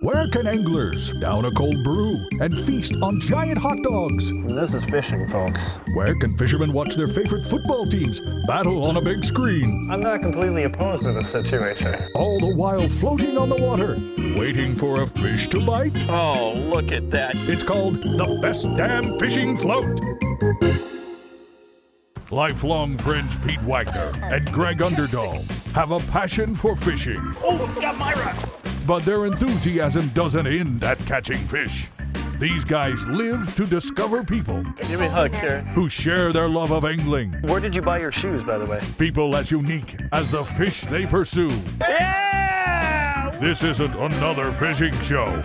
Where can anglers down a cold brew and feast on giant hot dogs? This is fishing, folks. Where can fishermen watch their favorite football teams battle on a big screen? I'm not completely opposed to this situation. All the while floating on the water, waiting for a fish to bite? Oh, look at that. It's called the Best Damn Fishing Float. Lifelong friends Pete Wagner and Greg Underdahl have a passion for fishing. Oh, it's got my rod. But their enthusiasm doesn't end at catching fish. These guys live to discover people Give me a hug here. who share their love of angling. Where did you buy your shoes, by the way? People as unique as the fish they pursue. Yeah! This isn't another fishing show.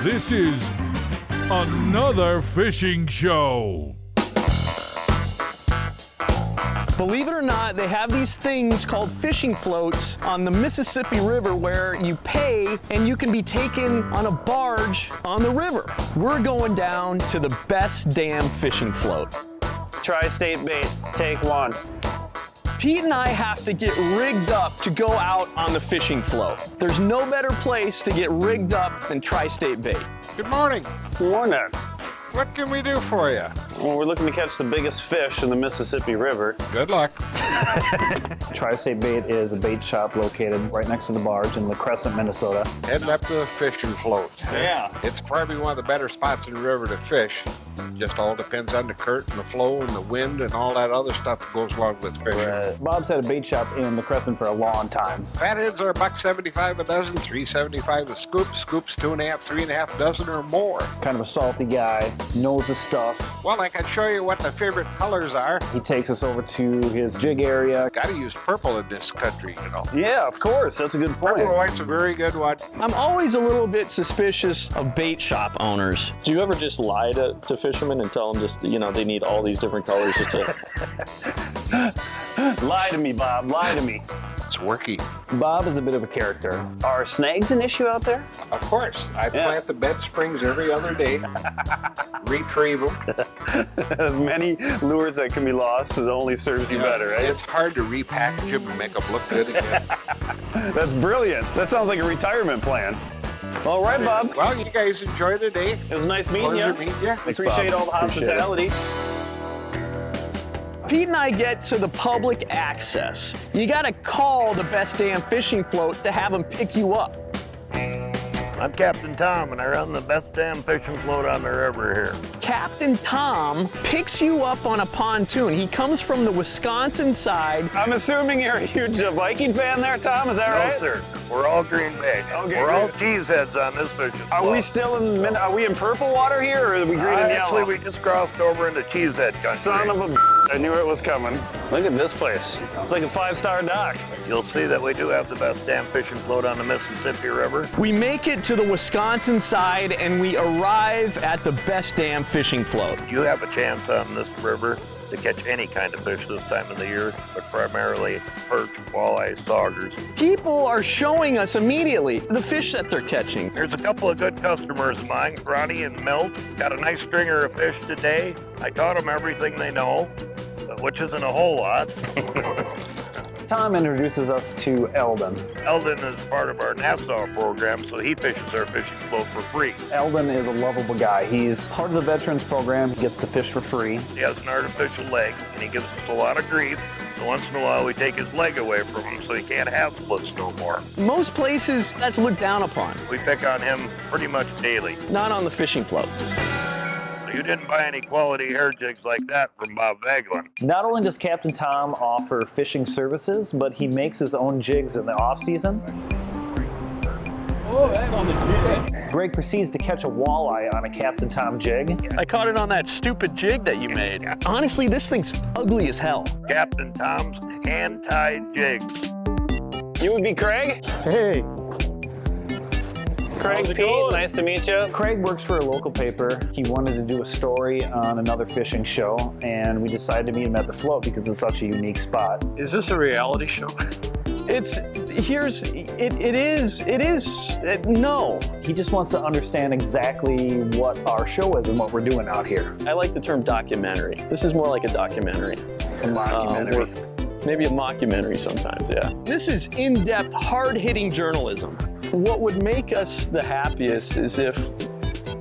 This is another fishing show. Believe it or not, they have these things called fishing floats on the Mississippi River where you pay and you can be taken on a barge on the river. We're going down to the best damn fishing float. Tri-state bait, take one. Pete and I have to get rigged up to go out on the fishing float. There's no better place to get rigged up than Tri-State Bait. Good morning. Morning. What can we do for you? Well, we're looking to catch the biggest fish in the Mississippi River. Good luck. Tri-State Bait is a bait shop located right next to the barge in La Crescent, Minnesota. Heading up to the fishing float. Yeah. It's probably one of the better spots in the river to fish. Just all depends on the current and the flow and the wind and all that other stuff that goes along with fishing. Bob's had a bait shop in La Crescent for a long time. Fatheads are $1.75 a dozen, $3.75 a scoop. Scoops 2.5, 3.5 dozen or more. Kind of a salty guy, knows his stuff. Well, I can show you what the favorite colors are. He takes us over to his jig area. Got to use purple in this country, you know. Yeah, of course. That's a good point. Purple white's a very good one. I'm always a little bit suspicious of bait shop owners. Do you ever just lie to fishermen and tell them just, you know, they need all these different colors? It's Lie to me, Bob. Lie to me. It's working. Bob is a bit of a character. Are snags an issue out there? Of course. I plant the bed springs every other day. Retrieve them. As many lures that can be lost, it only serves you better, right? It's hard to repackage them and make them look good again. That's brilliant. That sounds like a retirement plan. All right, Bob. Well, you guys enjoy the day. It was nice meeting Pleasure you. meeting you. Appreciate all the Appreciate it. hospitality. Pete and I get to the public access. You gotta call the Best Damn Fishing Float to have them pick you up. I'm Captain Tom, and I run the best damn fishing float on the river here. Captain Tom picks you up on a pontoon. He comes from the Wisconsin side. I'm assuming you're a huge Viking fan there, Tom, is that right? No, sir. We're all Green Bay. Okay, We're all good. cheeseheads on this fishing Are float. we still in, are we in purple water here, or are we green and Actually, yellow? we just crossed over into cheesehead country. Son of a I knew it was coming. Look at this place. It's like a 5-star dock. You'll see that we do have the best damn fishing float on the Mississippi River. We make it to the Wisconsin side and we arrive at the Best Damn Fishing Float. You have a chance on this river to catch any kind of fish this time of the year, but primarily perch, walleye, saugers. People are showing us immediately the fish that they're catching. There's a couple of good customers of mine, Ronnie and Milt. Got a nice stringer of fish today. I taught them everything they know, which isn't a whole lot. Tom introduces us to Eldon. Eldon is part of our Nassau program, so he fishes our fishing float for free. Eldon is a lovable guy. He's part of the Veterans Program. He gets to fish for free. He has an artificial leg, and he gives us a lot of grief. So once in a while, we take his leg away from him so he can't have splits no more. Most places, that's looked down upon. We pick on him pretty much daily. Not on the fishing float. You didn't buy any quality hair jigs like that from Bob Vaglin. Not only does Captain Tom offer fishing services, but he makes his own jigs in the off-season. oh, that's on the jig. Greg proceeds to catch a walleye on a Captain Tom jig. I caught it on that stupid jig that you made. Honestly, this thing's ugly as hell. Captain Tom's hand-tied jigs. You would be Craig? Hey! Craig, Pete, nice to meet you. Craig works for a local paper. He wanted to do a story on another fishing show, and we decided to meet him at the float because it's such a unique spot. Is this a reality show? No. He just wants to understand exactly what our show is and what we're doing out here. I like the term documentary. This is more like a documentary. A mockumentary. Maybe a mockumentary sometimes, yeah. This is in-depth, hard-hitting journalism. What would make us the happiest is if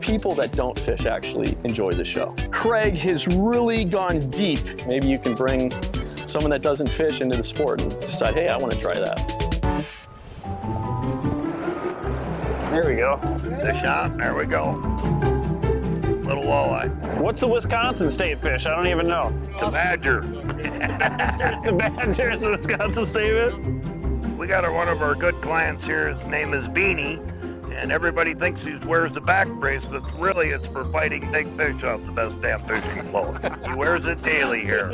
people that don't fish actually enjoy the show. Craig has really gone deep. Maybe you can bring someone that doesn't fish into the sport and decide, hey, I want to try that. There we go. Fish on, there we go. Little walleye. What's the Wisconsin state fish? I don't even know. The badger. The badger is the Wisconsin state fish? We got one of our good clients here. His name is Beanie, and everybody thinks he wears the back brace, but really it's for fighting big fish off the best damn fishing float. He wears it daily here.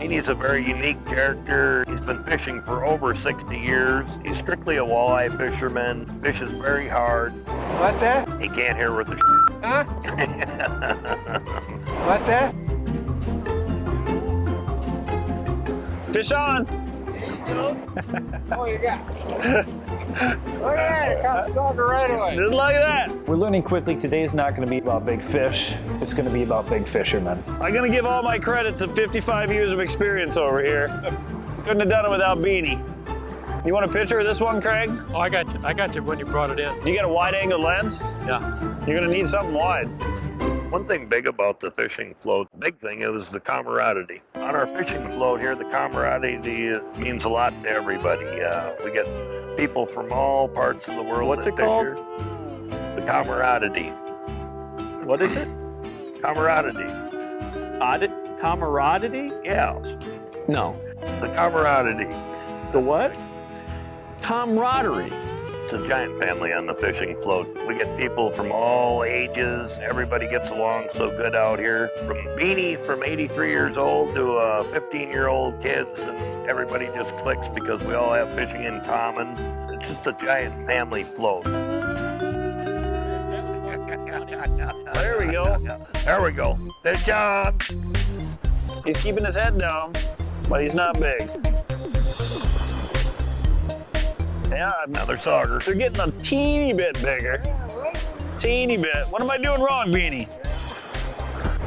Beanie's a very unique character. He's been fishing for over 60 years. He's strictly a walleye fisherman. Fishes very hard. What's that? He can't hear with the Huh? What's that? Fish on. Oh, you got. Look at that, it comes stronger right away. Just like that. We're learning quickly today's not going to be about big fish. It's going to be about big fishermen. I'm going to give all my credit to 55 years of experience over here. Couldn't have done it without Beanie. You want a picture of this one, Craig? Oh, I got you when you brought it in. You got a wide-angle lens? Yeah. You're going to need something wide. One thing big about the fishing float, big thing, it was the camaraderie. On our fishing float here, the camaraderie means a lot to everybody. We get people from all parts of the world. What's that it fish called? here. The camaraderie. What is it? Camaraderie. Camaraderie? Yeah, No. the camaraderie. The what? Camaraderie. It's a giant family on the fishing float. We get people from all ages. Everybody gets along so good out here. From Beanie, from 83 years old to 15-year-old kids, and everybody just clicks because we all have fishing in common. It's just a giant family float. There we go. There we go. Fish on. He's keeping his head down, but he's not big. Yeah, Another sauger. they're getting a teeny bit bigger. Teeny bit. What am I doing wrong, Beanie?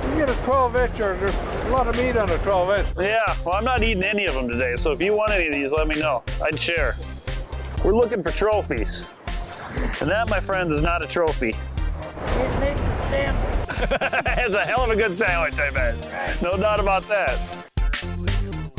You get a 12-incher, there's a lot of meat on a 12-inch. Yeah, well, I'm not eating any of them today, so if you want any of these, let me know. I'd share. We're looking for trophies. And that, my friends, is not a trophy. It makes a sandwich. It's a hell of a good sandwich, I bet. No doubt about that.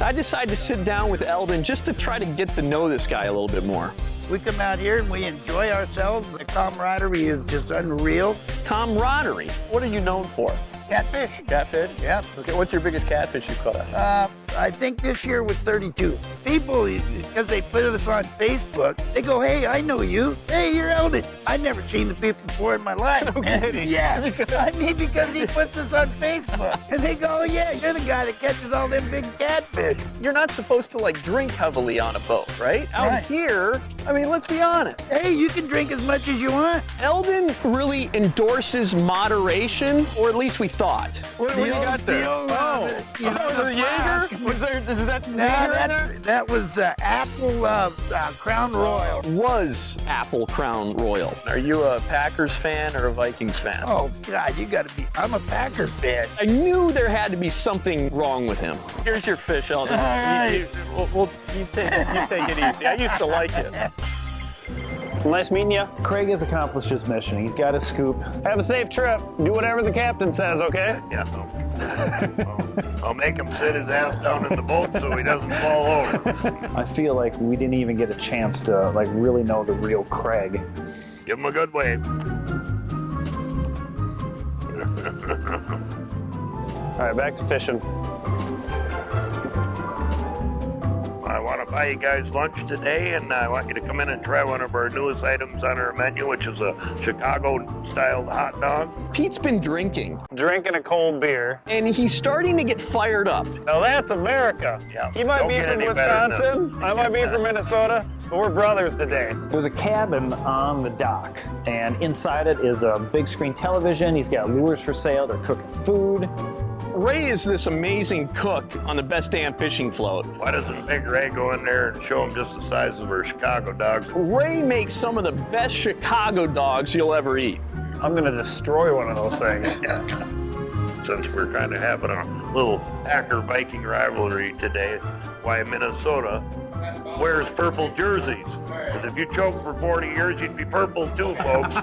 I decided to sit down with Eldon just to try to get to know this guy a little bit more. We come out here and we enjoy ourselves. The camaraderie is just unreal. Camaraderie. What are you known for? Catfish. Catfish? Yep. Okay, what's your biggest catfish you've caught? I think this year was 32. People, because they put us on Facebook, they go, hey, I know you. Hey, you're Eldon. I've never seen the people before in my life. No kidding. Yeah. I mean, because he puts us on Facebook. And they go, oh, yeah, you're the guy that catches all them big catfish. You're not supposed to like drink heavily on a boat, right? Out Right. here, I mean, let's be honest. Hey, you can drink as much as you want. Eldon really endorses moderation, or at least we thought. What do you got there? The Jaeger? Is that No, Jaeger in there? that was Apple Crown Royal. Was Apple Crown Royal. Are you a Packers fan or a Vikings fan? Oh, God, you gotta be. I'm a Packers fan. I knew there had to be something wrong with him. Here's your fish, Eldon. All right. You take it easy. I used to like it. Nice meeting you. Craig has accomplished his mission. He's got a scoop. Have a safe trip. Do whatever the captain says, okay? Yeah. I'll make him sit his ass down in the boat so he doesn't fall over. I feel like we didn't even get a chance to like really know the real Craig. Give him a good wave. All right, back to fishing. I want to buy you guys lunch today, and I want you to come in and try one of our newest items on our menu, which is a Chicago-style hot dog. Pete's been drinking, Drinking a cold beer. and he's starting to get fired up. Now that's America. Yeah, He might don't be get from any better than Wisconsin. I might be from Minnesota, but we're brothers today. There's a cabin on the dock, and inside it is a big screen television. He's got lures for sale. They're cooking food. Ray is this amazing cook on the best damn fishing float. Why doesn't Big Ray go in there and show them just the size of our Chicago dogs? Ray makes some of the best Chicago dogs you'll ever eat. I'm gonna destroy one of those things. Yeah. Since we're kind of having a little Packer Viking rivalry today, why Minnesota wears purple jerseys. Because if you choke for 40 years, you'd be purple too, folks.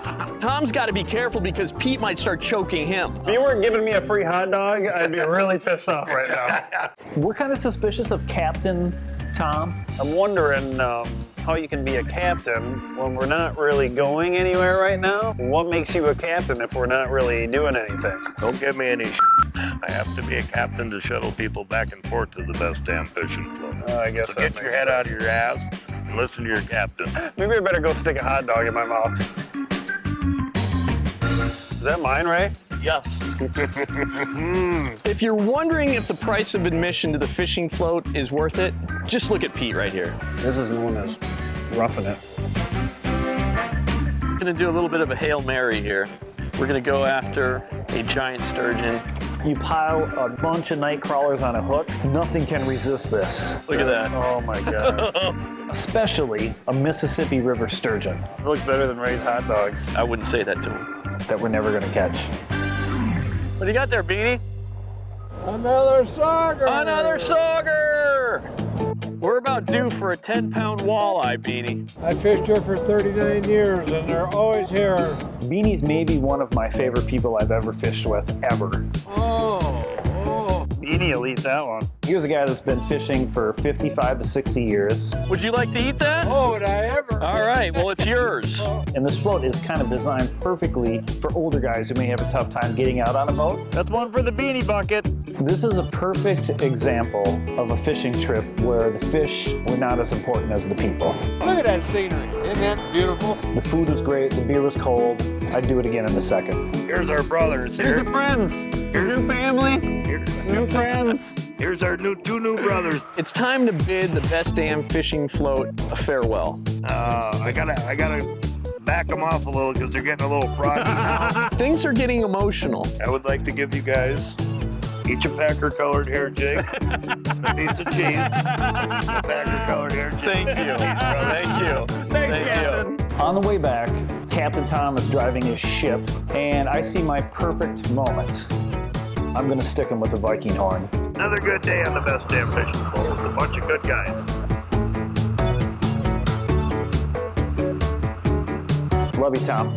Tom's got to be careful because Pete might start choking him. If you weren't giving me a free hot dog, I'd be really pissed off right now. We're kind of suspicious of Captain Tom. I'm wondering how you can be a captain when we're not really going anywhere right now. What makes you a captain if we're not really doing anything? Don't give me any shit. I have to be a captain to shuttle people back and forth to the best damn fishing float. I guess So that get your makes head out sense. of your ass and listen to your captain. Maybe I better go stick a hot dog in my mouth. Is that mine, Ray? Yes. If you're wondering if the price of admission to the fishing float is worth it, just look at Pete right here. This is known as roughing it. We're gonna do a little bit of a Hail Mary here. We're gonna go after a giant sturgeon. You pile a bunch of night crawlers on a hook, nothing can resist this. Look at that. Oh my God. Especially a Mississippi River sturgeon It looks better than Ray's hot dogs. I wouldn't say that to him. that we're never gonna catch. What do you got there, Beanie? Another sauger! Another sauger! We're about due for a 10-pound walleye, Beanie. I fished here for 39 years and they're always here. Beanie's maybe one of my favorite people I've ever fished with, ever. Beanie will eat that one. Here's a guy that's been fishing for 55 to 60 years. Would you like to eat that? Oh, would I ever? All right, well, it's yours. And this float is kind of designed perfectly for older guys who may have a tough time getting out on a boat. That's one for the Beanie bucket. This is a perfect example of a fishing trip where the fish were not as important as the people. Look at that scenery. Isn't that beautiful? The food was great, the beer was cold. I'd do it again in a second. Here's our brothers. Here's the friends. New family. New friends. Here's our two new brothers. It's time to bid the best damn fishing float a farewell. I gotta back them off a little because they're getting a little froggy now. Things are getting emotional. I would like to give you guys each a Packer-colored hair jig, a piece of cheese, a Packer-colored hair jig. Thank you. Thank you. Thanks, Thank Captain. On the way back, Captain Tom is driving his ship, and I see my perfect moment. I'm gonna stick him with the Viking horn. Another good day on the best damn fishing float with a bunch of good guys. Love you, Tom.